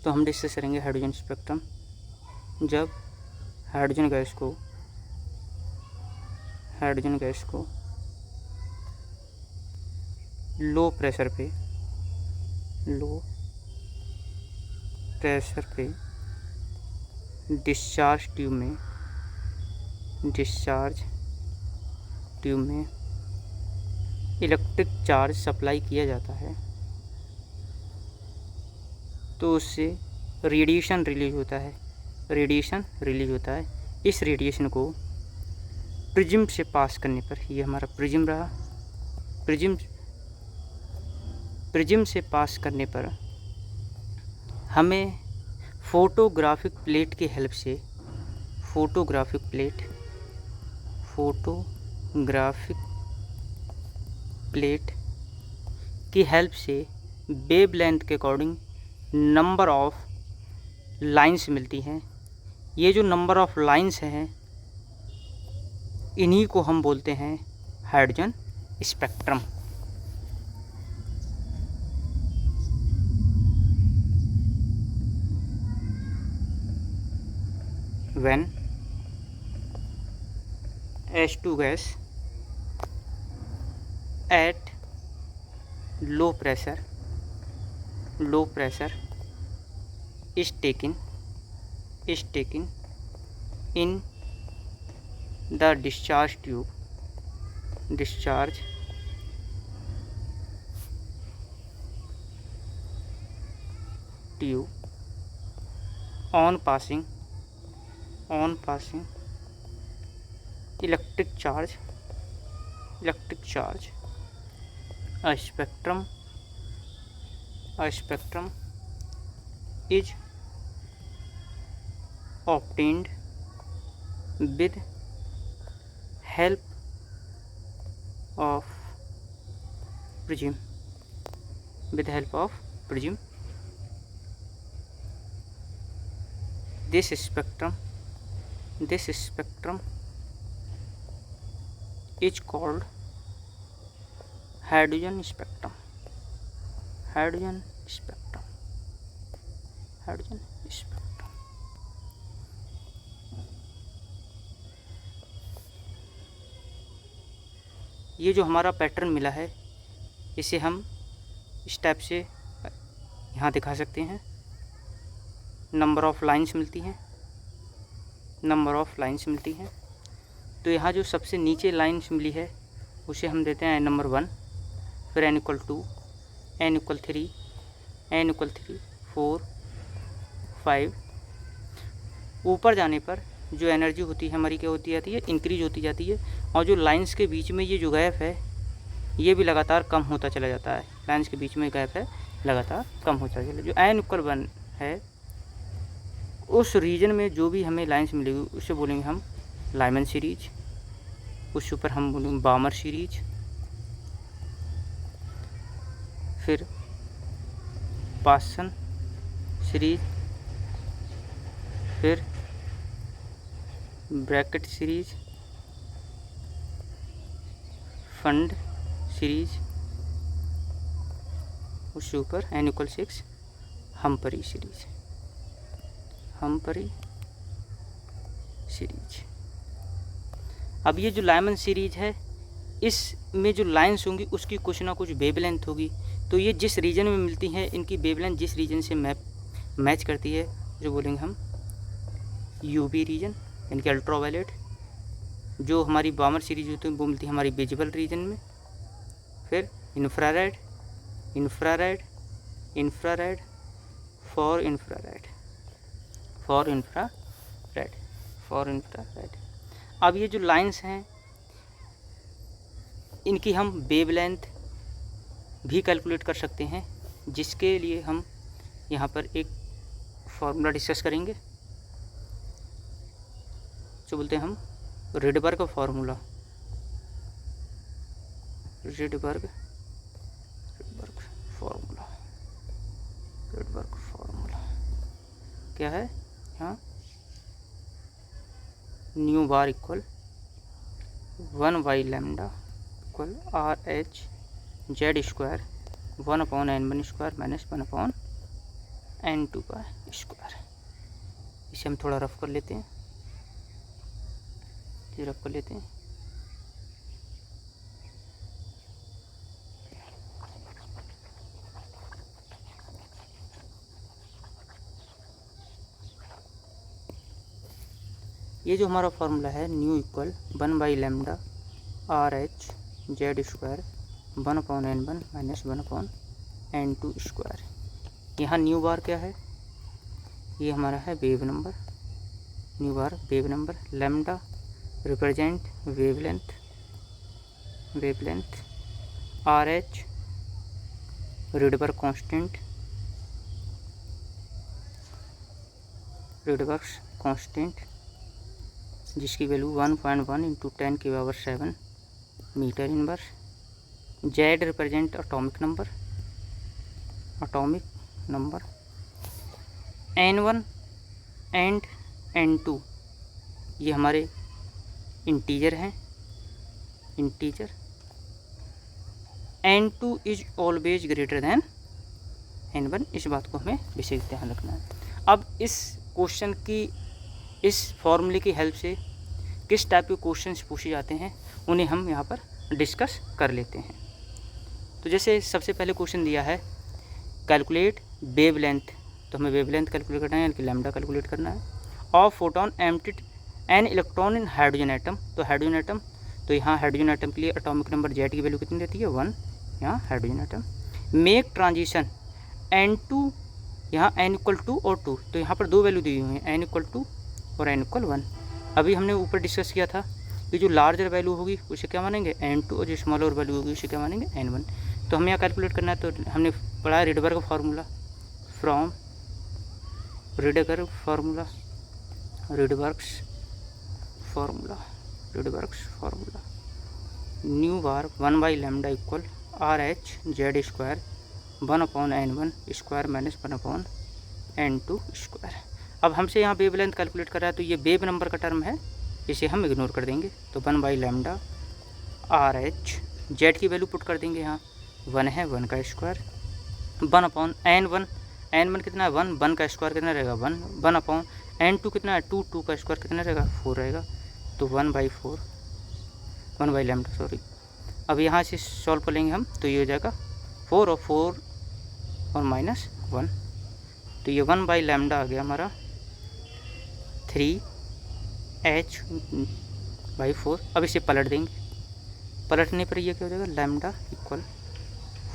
तो हम डिस्कस करेंगे हाइड्रोजन स्पेक्ट्रम। जब हाइड्रोजन गैस को लो प्रेशर पे डिस्चार्ज ट्यूब में इलेक्ट्रिक चार्ज सप्लाई किया जाता है तो उससे रेडिएशन रिलीज होता है। इस रेडिएशन को प्रिज्म से पास करने पर, ये हमारा प्रिज्म रहा, प्रिज्म से पास करने पर हमें फोटोग्राफिक प्लेट की हेल्प से वेवलेंथ के अकॉर्डिंग नंबर ऑफ लाइंस मिलती हैं। ये जो नंबर ऑफ लाइंस हैं इन्हीं को हम बोलते हैं hydrogen spectrum. When H2 gas at low pressure is taken in the discharge tube on passing electric charge, a spectrum is obtained with help of prism. This spectrum is called hydrogen spectrum. ये जो हमारा pattern मिला है इसे हम इस type से यहाँ दिखा सकते हैं। नंबर ऑफ लाइंस मिलती हैं। तो यहाँ जो सबसे नीचे लाइंस मिली है उसे हम देते हैं नंबर 1, फिर n = 2, n = 3, n = 4, 5। ऊपर जाने पर जो एनर्जी होती है हमारी क्या होती जाती है, इंक्रीज होती जाती है। और जो लाइंस के बीच में ये जो गैप है ये भी लगातार कम होता चला जाता है। लाइंस के बीच में गैप है लगातार कम होता चला। जो n = 1 है उस रीजन में जो भी हमें लाइंस मिलेगी उसे बोलेंगे हम लाइमन सीरीज, उसके ऊपर हम बोलेंगे बामर सीरीज, फिर पासन सीरीज, फिर ब्रैकेट सीरीज, फंड सीरीज, उसके ऊपर n = 6 हम्परी सीरीज। अब ये जो लाइमन सीरीज है इसमें जो लाइंस होंगी उसकी कुछ ना कुछ वेवलेंथ होगी। तो ये जिस रीजन में मिलती हैं इनकी वेवलेंथ जिस रीजन से मैच करती है जो बोलेंगे हम यूवी रीजन, यानी कि अल्ट्रावायलेट। जो हमारी बामर सीरीज होती है वो मिलती है हमारी विजिबल रीजन में। फिर इंफ्रारेड, फॉर इंफ्रारेड। अब ये जो लाइंस हैं इनकी हम वेवलेंथ भी कैलकुलेट कर सकते हैं, जिसके लिए हम यहाँ पर एक फार्मूला डिस्कस करेंगे जो बोलते हैं हम रिडबर्ग फार्मूला। क्या है यहाँ, न्यू बार equal 1/λ = RH Z² 1/n1² - 1/n2। n2 का स्क्वायर। इसे हम थोड़ा रफ कर लेते हैं, ये रफ कर लेते हैं। ये जो हमारा फॉर्मूला है nu equal 1/λ RH Z square 1/n1 minus 1/n2 square. यहाँ न्यू बार क्या है, ये हमारा है wave number, nu bar wave number, lambda represent wavelength, RH Rydberg constant जिसकी value 1.1 × 10⁻⁷ metre inverse, Z represent atomic number, n1 and n2 ये हमारे integer हैं, n2 is always greater than n1, इस बात को हमें विशेष ध्यान रखना है। अब इस क्वेश्चन की, इस फॉर्मूले की हेल्प से किस टाइप के क्वेश्चंस पूछे जाते हैं उन्हें हम यहाँ पर डिस्कस कर लेते हैं। तो जैसे सबसे पहले क्वेश्चन दिया है कैलकुलेट वेवलेंथ, तो हमें वेवलेंथ कैलकुलेट करना है, यानी कि लैम्डा कैलकुलेट करना है। Of photon emitted an electron in hydrogen atom, तो हाइड्रोजन एटम, तो यहाँ हाइड्रोजन एटम के लिए एटॉमिक नंबर जेड की वैल्यू कितनी रहती है 1, यहाँ hydrogen atom. Make transition n2, यहाँ n = 2 और 2, तो यहाँ पर दो वैल्यू दी हुई हैं n = 2 और n = 1। अभी हमने ऊपर डिस्कस किया था कि जो लार्जर वैल्यू होगी उसे क्या मानेंगे n2 और जो स्मॉलर वैल्यू होगी उसे क्या मानेंगे n1। तो हमें यहाँ कैलकुलेट करना है, तो हमने पढ़ा है Rydberg formula, from Rydberg formula nu bar 1/λ equal RH Z square 1/n1 square minus 1/n2 square. अब हमसे यहाँ वेवलेंथ कैलकुलेट कर रहा है, तो ये वेव नंबर का टर्म है, इसे हम इग्नोर कर देंगे। तो 1/λ RH जेड की वैल्यू पुट कर देंगे, यहाँ 1 है, 1 का स्क्वायर 1/n1, n1 कितना है 1, 1 का स्क्वायर कितना रहेगा 1, 1/n2 कितना है 2, 2 का स्क्वायर कितना रहेगा 4 रहेगा, तो 1/λ सॉरी। अब यहाँ से सॉल्व कर लेंगे हम, तो ये हो जाएगा 4 और -1, तो ये 1/λ आ गया हमारा 3h/4। अब इसे पलट देंगे, पलटने पर ये क्या हो जाएगा लैम्डा इक्वल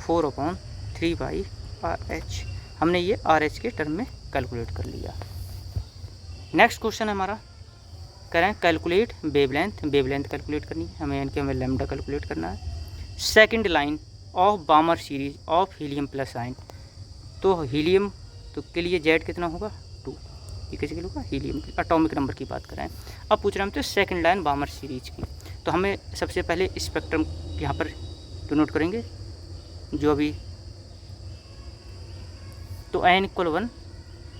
4/3/RH। हमने ये RH के टर्म में कैलकुलेट कर लिया। नेक्स्ट क्वेश्चन है हमारा, करें कैलकुलेट वेवलेंथ कैलकुलेट करनी है हमें, यानी कि हमें लैम्डा कैलकुलेट करना है। Second line of बामर series of helium plus ion, तो हीलियम तो के लिए जेड कितना होगा 2, ये किसी के लिए होगा हीलियम की एटॉमिक नंबर की बात करें। अब पूछ रहे हैं तो सेकंड लाइन बामर सीरीज की, तो हमें सबसे पहले स्पेक्ट्रम यहाँ पर नोट करेंगे जो अभी, तो n = 1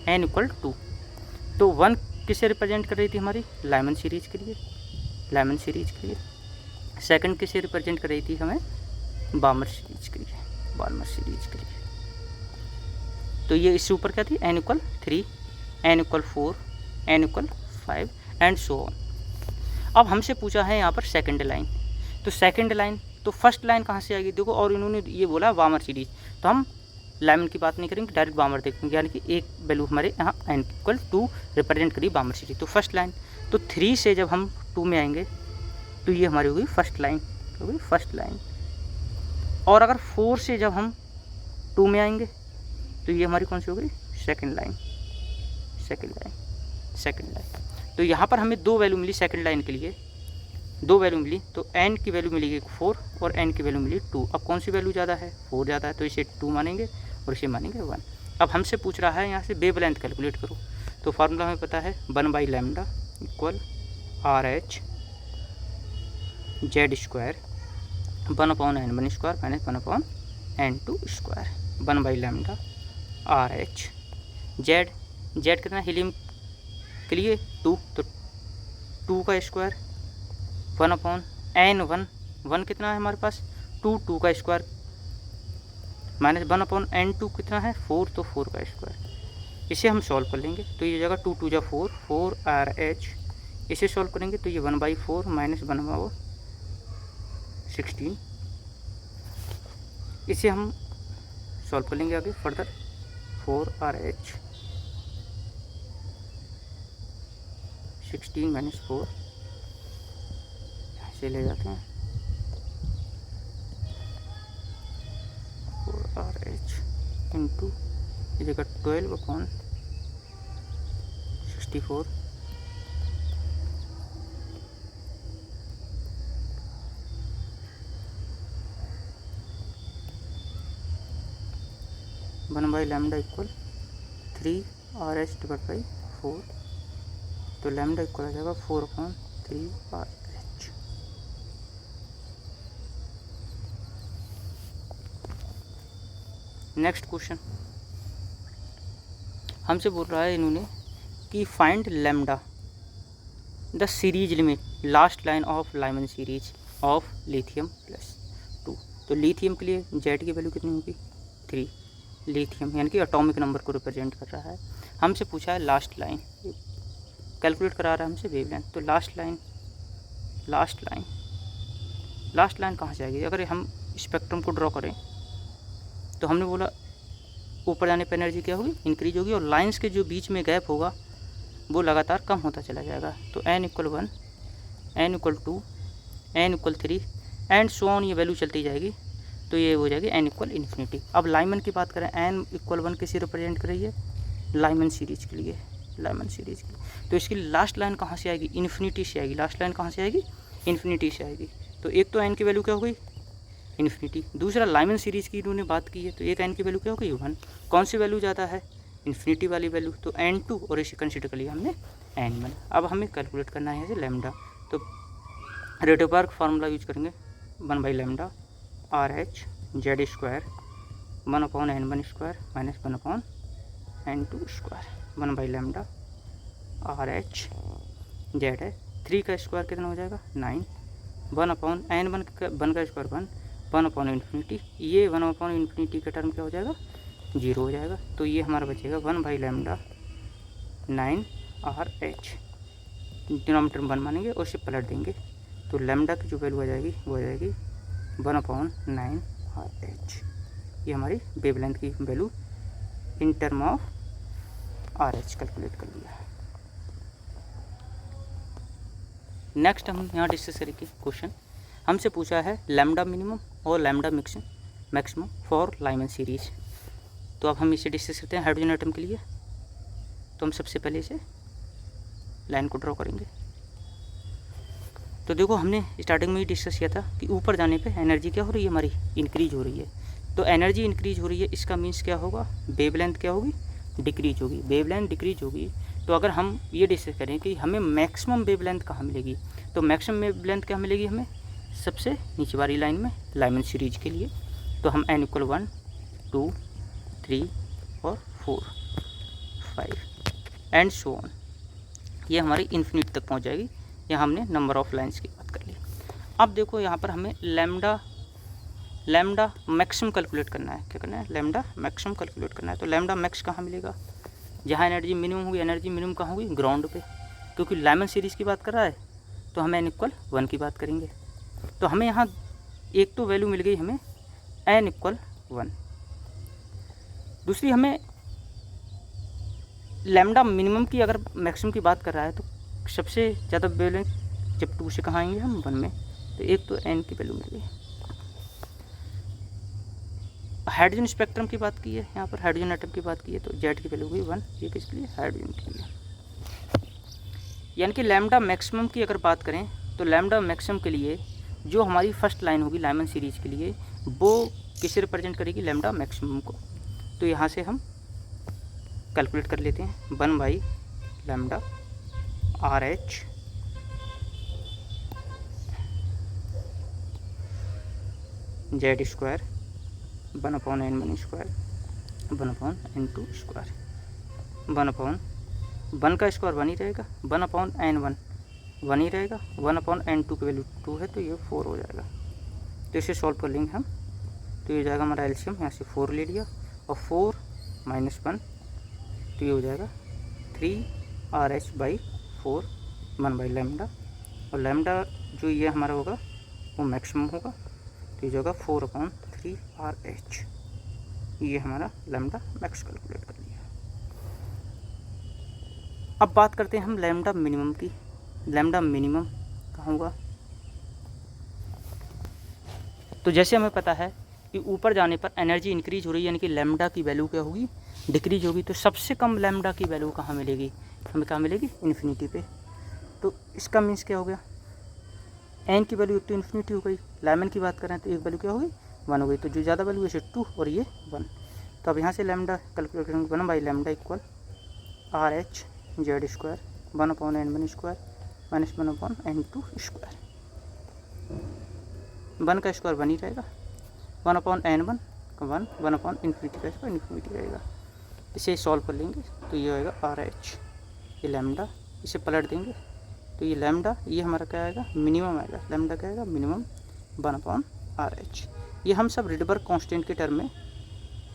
n = 2, तो 1 किसे रिप्रेजेंट कर रही थी हमारी लाइमन सीरीज के लिए, सेकंड किसे रिप्रेजेंट कर रही थी हमें बामर सीरीज के लिए, तो ये इससे ऊपर क्या थी n = 3 n = 4 n = 5 and so on. अब हमसे पूछा है यहाँ पर सेकंड लाइन, तो सेकंड लाइन तो फर्स्ट लाइन कहाँ से आएगी देखो, और इन्होंने ये बोला बामर सीरीज, तो हम लाइमन की बात नहीं करेंगे, डायरेक्ट बामर देखेंगे, यानी कि एक वैल्यू हमारे यहाँ n = 2 रिप्रेजेंट करी बामर सीरीज। तो फर्स्ट लाइन, तो 3 से जब हम 2 में आएंगे तो ये हमारी होगी फर्स्ट लाइन, और अगर 4 से जब हम 2 में आएंगे तो ये हमारी कौन सी होगी सेकंड लाइन। तो यहाँ पर हमें 2 वैल्यू मिली सेकंड लाइन के लिए, 2 वैल्यू मिली, तो n की वैल्यू मिलेगी 4 और n की वैल्यू मिली 2। अब कौन सी वैल्यू ज़्यादा है 4 ज़्यादा है, तो इसे 2 मानेंगे और इसे मानेंगे 1। अब हमसे पूछ रहा है यहाँ से वेवलेंथ कैलकुलेट करो, तो फार्मूला हमें पता है 1/λ equal RH Z square 1/n1 square minus 1/n2 square. 1/λ RH Z कितना हीलियम के लिए 2, तो 2 का स्क्वायर 1/n1, 1 कितना है हमारे पास 2 का स्क्वायर माइनस 1/n2 कितना है 4, तो 4 का स्क्वायर। इसे हम सॉल्व कर लेंगे तो ये हो जाएगा 2 2 जा 4, 4 RH। इसे सॉल्व करेंगे तो ये 1/4 माइनस 1/16। इसे हम सॉल्व कर लेंगे आगे फर्दर, 4RH 16 माइनस 4, यहाँ से ले जाते हैं 4RH इंटू ये जगह 12/64 1/λ इक्वल 3RH/4। तो लैम्डा इक्वल आ जाएगा 4/3RH। नेक्स्ट क्वेश्चन हमसे बोल रहा है इन्होंने कि find lambda the series limit last line of Lyman series of lithium +2। तो लिथियम के लिए जेड की वैल्यू कितनी होगी 3। लिथियम यानी कि एटॉमिक नंबर को रिप्रेजेंट कर रहा है। हमसे पूछा है लास्ट लाइन, कैलकुलेट करा रहा है हमसे वेवलेंथ। तो लास्ट लाइन कहाँ से आएगी? अगर हम स्पेक्ट्रम को ड्रॉ करें तो हमने बोला ऊपर जाने पर एनर्जी क्या होगी, इंक्रीज होगी, और लाइंस के जो बीच में गैप होगा वो लगातार कम होता चला जाएगा। तो n = 1, n = 2, n = 3 and so on, ये वैल्यू चलती जाएगी। तो ये हो जाएगी n = इन्फिनिटी। अब लाइमन की बात करें, n = 1 किसे रिप्रेजेंट कर रही है? लाइमन सीरीज के लिए, तो इसकी लास्ट लाइन कहाँ से आएगी? इन्फिनिटी से आएगी। लास्ट लाइन कहाँ से आएगी? इन्फिनिटी से आएगी। तो एक तो n की वैल्यू क्या हो गई? इन्फिनिटी। दूसरा लाइमन सीरीज़ की इन्होंने बात की है, तो एक n की वैल्यू क्या हो गई? 1। कौन सी वैल्यू ज़्यादा है? इन्फिनिटी वाली वैल्यू। तो n2 और इसे कंसिडर कर लिया हमने n1। अब हमें कैलकुलेट करना है लैम्डा। तो रेटेबर्ग फार्मूला यूज करेंगे, 1/λ RH Z² 1/n1² minus 1/n2²। 1/λ RH Z है, 3 का स्क्वायर कितना हो जाएगा? 9। 1/n1 का 1 का स्क्वायर 1, 1/∞। ये 1/∞ का टर्म क्या हो जाएगा? 0 हो जाएगा। तो ये हमारा बचेगा 1/λ 9RH। डिनोमिनेटर 1 मानेंगे और इसे पलट देंगे तो लैम्डा की जो वैल्यू आ जाएगी वो आ जाएगी 1/9RH। ये हमारी वेवलेंथ की value in term of RH calculate कर लिया। नेक्स्ट हम यहाँ डिस्कस करेंगे क्वेश्चन। हमसे पूछा है लैम्डा मिनिमम और lambda maximum for Lyman series. तो अब हम इसे डिस्कस करते हैं हाइड्रोजन एटम के लिए। तो हम सबसे पहले इसे लाइन को ड्रॉ करेंगे। तो देखो हमने स्टार्टिंग में ही डिस्कस किया था कि ऊपर जाने पे एनर्जी क्या हो रही है? हमारी इंक्रीज हो रही है। तो एनर्जी इंक्रीज हो रही है, इसका मीन्स क्या होगा? वेवलेंथ क्या होगी? डिक्रीज होगी। वेवलेंथ डिक्रीज होगी। तो अगर हम ये डिस्कस करें कि हमें मैक्सिमम वेवलेंथ कहाँ मिलेगी, तो मैक्सिमम वेवलेंथ क्या मिलेगी हमें? सबसे नीचे वाली लाइन में, लाइमन सीरीज के लिए। तो हम n = 1, 2, 3 और 4, 5 एंड सो ऑन, ये हमारी इन्फिनिट तक पहुंच जाएगी। यहाँ हमने नंबर ऑफ लाइंस की बात कर ली। अब देखो यहाँ पर हमें लैम्डा मैक्सिमम कैलकुलेट करना है। क्या करना है? लैम्डा मैक्सिमम कैलकुलेट करना है। तो लैम्डा मैक्स कहाँ मिलेगा? जहाँ एनर्जी मिनिमम होगी। एनर्जी मिनिमम कहाँ होगी? ग्राउंड पे, क्योंकि लाइमन सीरीज़ की बात कर रहा है। तो हम n = 1 की बात करेंगे। तो हमें यहाँ एक तो वैल्यू मिल गई हमें n = 1। दूसरी हमें लैम्डा मिनिमम की अगर मैक्सिमम की बात कर रहा है तो सबसे ज़्यादा वैल्यू जब 2 से कहाँ आएंगे हम? 1 में। तो एक तो n की वैल्यू मिल गई। हाइड्रोजन स्पेक्ट्रम की बात की है, यहाँ पर हाइड्रोजन एटम की बात की है, तो Z की वैल्यू हुई 1। ये किसके लिए? हाइड्रोजन के लिए। यानी कि लैम्डा मैक्सिमम की अगर बात करें तो लैम्डा मैक्सिमम के लिए जो हमारी फर्स्ट लाइन होगी लाइमन सीरीज के लिए, वो किसे रिप्रेजेंट करेगी? लैम्डा मैक्सिमम को। तो यहाँ से हम कैलकुलेट कर लेते हैं 1/λ RH Z² 1/n1², 1/n2²। 1 का स्क्वायर 1 ही रहेगा, 1/n1 1 ही रहेगा, 1/n2 की वैल्यू 2 है तो ये 4 हो जाएगा। तो इसे सॉल्व कर लेंगे हम। तो ये जाएगा हमारा एलसीएम, यहाँ से 4 ले लिया और 4 - 1, तो ये हो जाएगा 3RH/4 1/λ, और लैम्डा जो ये हमारा होगा वो मैक्सिमम होगा, तो ये जो होगा 4/3RH, ये हमारा लैम्डा मैक्स कैलकुलेट कर लिया। अब बात करते हैं हम लैम्डा मिनिमम की। लैम्डा मिनिमम कहाँ होगा? तो जैसे हमें पता है कि ऊपर जाने पर एनर्जी इंक्रीज हो रही है, यानी कि लैम्डा की वैल्यू क्या होगी? डिक्रीज होगी। तो सबसे कम लैम्डा की वैल्यू कहाँ मिलेगी? हमें कहाँ मिलेगी? इन्फिनिटी पे। तो इसका मीन्स क्या हो गया? एन की वैल्यू एक तो इन्फिनिटी हो गई, लैमन की बात करें तो एक वैल्यू क्या हो गई? 1 हो गई। तो जो ज़्यादा वैल्यू है 2 और ये 1। तो अब यहाँ से लैम्डा कैलकुलेट करेंगे, 1/λ equal RH Z square 1/n1 square minus 1/n2 square. 1 का स्क्वायर 1 ही रहेगा, 1/n1 का 1, 1/इन्फिनिटी का स्क्वायर इन्फिनिटी रहेगा। इसे सॉल्व कर लेंगे तो ये आएगा RH, ये लैम्डा, इसे पलट देंगे तो ये लैम्डा, ये हमारा क्या आएगा? मिनिमम आएगा। लैम्डा क्या आएगा? Minimum 1/RH। ये हम सब रिडबर्ग कांस्टेंट के टर्म में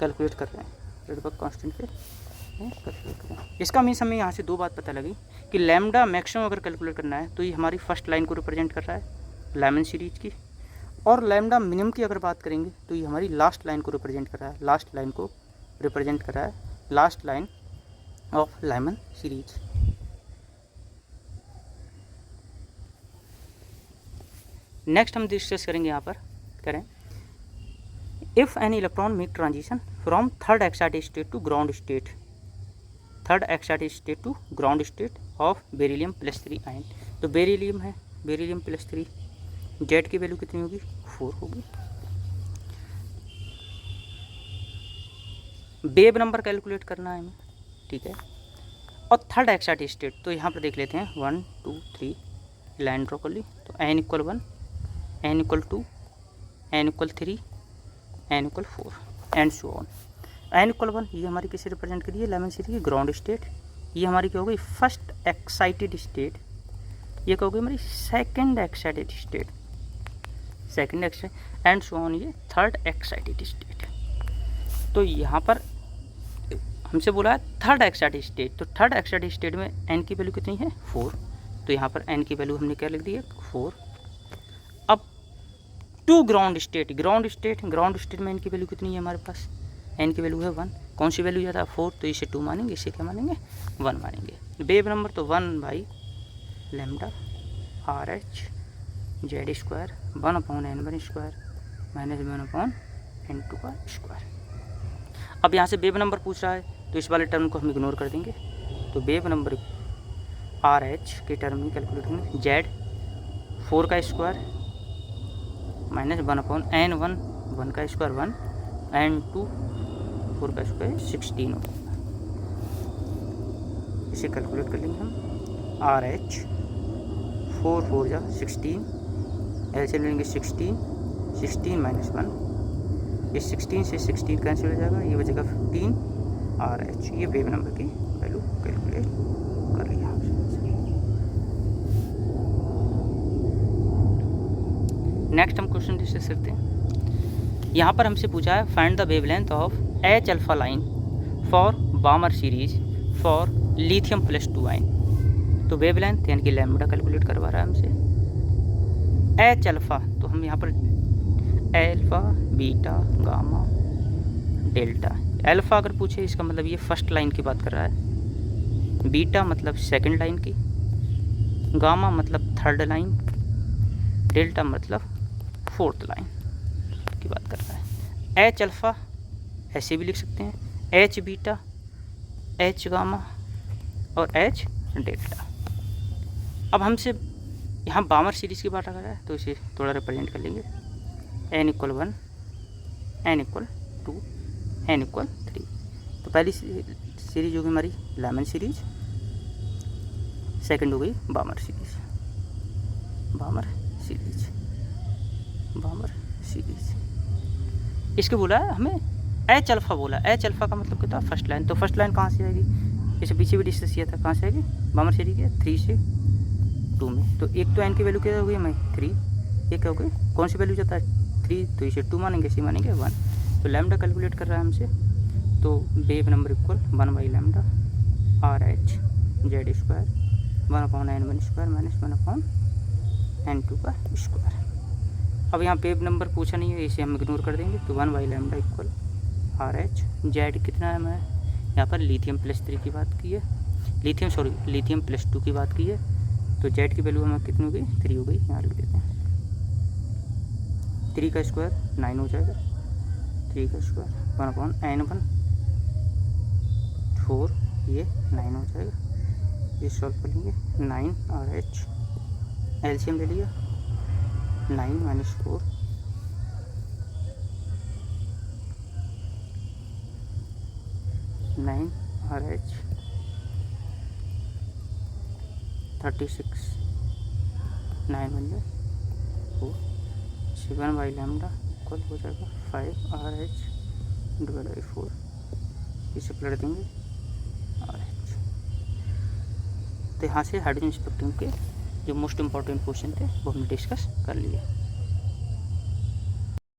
कैलकुलेट कर रहे हैं, रिडबर्ग कांस्टेंट पे कैलकुलेट कर रहे हैं। इसका मीन्स हमें यहाँ से दो बात पता लगी कि लैम्डा मैक्सिमम अगर कैलकुलेट करना है तो ये हमारी फर्स्ट लाइन को रिप्रेजेंट कर रहा है लैमन सीरीज की, और लैम्डा मिनिमम की अगर बात करेंगे तो ये हमारी लास्ट लाइन को रिप्रेजेंट कर रहा है, लास्ट लाइन को रिप्रेजेंट कर रहा है, last line of Lyman series. Next हम डिस्कस करेंगे यहाँ पर, करें if an electron make transition from third excited state to ground state, third excited state to ground state of beryllium +3 ion. तो बेरिलियम है, बेरिलियम +3, जेड की value कितनी होगी? 4 होगी। वेव नंबर कैलकुलेट करना है हमें, ठीक है। और थर्ड एक्साइटेड स्टेट तो यहाँ पर देख लेते हैं 1 2 3 लाइन ड्रॉ कर ली। तो n = 1, n = 2, n = 3, n = 4 and so on. n = 1 ये हमारी किसे रिप्रेजेंट करी है? लैमन सीरीज की ग्राउंड स्टेट। ये हमारी क्या हो गई? First excited state. ये क्या हो गई? हमारी second excited state, second excited and so on, ये थर्ड एक्साइटेड स्टेट। तो यहाँ पर हमसे बोला है थर्ड एक्साइटेड स्टेट, तो थर्ड एक्साइटेड स्टेट में n की वैल्यू कितनी है? 4। तो यहाँ पर n की वैल्यू हमने क्या लिख दी है? 4। अब to ground state, ground state में n की वैल्यू कितनी है हमारे पास? n की वैल्यू है 1। कौन सी वैल्यू ज़्यादा? 4। तो इसे 2 मानेंगे, इसे क्या मानेंगे? 1 मानेंगे। वेव नंबर तो 1/λ RH Z square 1/n1 square minus 1/n2 का स्क्वायर। अब यहाँ से वेव नंबर पूछ रहा है तो इस वाले टर्म को हम इग्नोर कर देंगे। तो वेव नंबर RH के टर्म में कैलकुलेट करेंगे, Z 4 का स्क्वायर माइनस 1/n1, 1 का स्क्वायर 1, n2 4 का स्क्वायर 16 हो जाएगा। इसे कैलकुलेट कर लेंगे हम। RH 4 4 जा 16, एलसीएम लेंगे 16, 16 - 1, इस 16 से 16 कैंसिल हो जाएगा, ये बचेगा 15 RH। ये वेव नंबर की वैल्यू कैलकुलेट कर लिया। नेक्स्ट हम क्वेश्चन डिस्कस करते हैं। यहाँ पर हमसे पूछा है find the wavelength of H-alpha line for बामर series for lithium +2 ion. तो वेवलेंथ यानी कि लैम्डा कैलकुलेट करवा रहा है हमसे। H-alpha तो हम यहाँ पर alpha, beta, gamma, delta. Alpha अगर पूछे इसका मतलब ये फर्स्ट लाइन की बात कर रहा है, बीटा मतलब सेकंड लाइन की, गामा मतलब थर्ड लाइन, डेल्टा मतलब फोर्थ लाइन की बात कर रहा है। H-alpha ऐसे भी लिख सकते हैं, H बीटा, H गामा और H डेल्टा। अब हमसे यहाँ बामर सीरीज़ की बात कर रहा है तो इसे थोड़ा रिप्रेजेंट कर लेंगे। n = 1, n = 2, n = 3। तो पहली सीरीज होगी हमारी लैमन सीरीज, सेकंड हो गई बामर सीरीज, बामर सीरीज, बामर सीरीज। इसके बोला है हमें H-alpha बोला, H-alpha का मतलब क्या था? First line. तो फर्स्ट लाइन कहाँ से आएगी? इसे पीछे भी डिस्कस किया था, कहाँ से आएगी? बामर सीरीज के 3 से 2 में। तो एक तो n की वैल्यू क्या हो गई हमें? 3। ये क्या हो गई? कौन सी वैल्यू जाता है? 3। तो इसे 2 मानेंगे, इसे मानेंगे 1। तो लैम्डा कैलकुलेट कर रहा है हमसे। तो wave number = 1/λ R H Z square 1/n1 minus 1/n2 का स्क्वायर। अब यहाँ पे नंबर पूछा नहीं है, इसे हम इग्नोर कर देंगे। तो 1/λ इक्वल आर एच जेड कितना है, हमें यहाँ पर लिथियम +3 की बात की है, लिथियम +2 की बात की है। तो जेड की वैल्यू हमें कितनी हो गई, 3 हो गई। यहाँ लिख देते हैं 3 का स्क्वायर 9 हो जाएगा, 3 का स्क्वायर 1/n1 4, ये 9 हो जाएगा। ये सॉल्व कर लेंगे 9 आर एच एलसीएम ले लिया 9 माइनस 4 9 आर एच 36 9 बन जाए 4 7/λ इक्वल हो जाएगा 5 आर एच डिवाइड बाई 4। इसे पलट देंगे आर एच। तो यहाँ से हाइड्रोजन स्पेक्ट्रम के जो मोस्ट इम्पॉर्टेंट क्वेश्चन थे वो हमने डिस्कस कर लिए।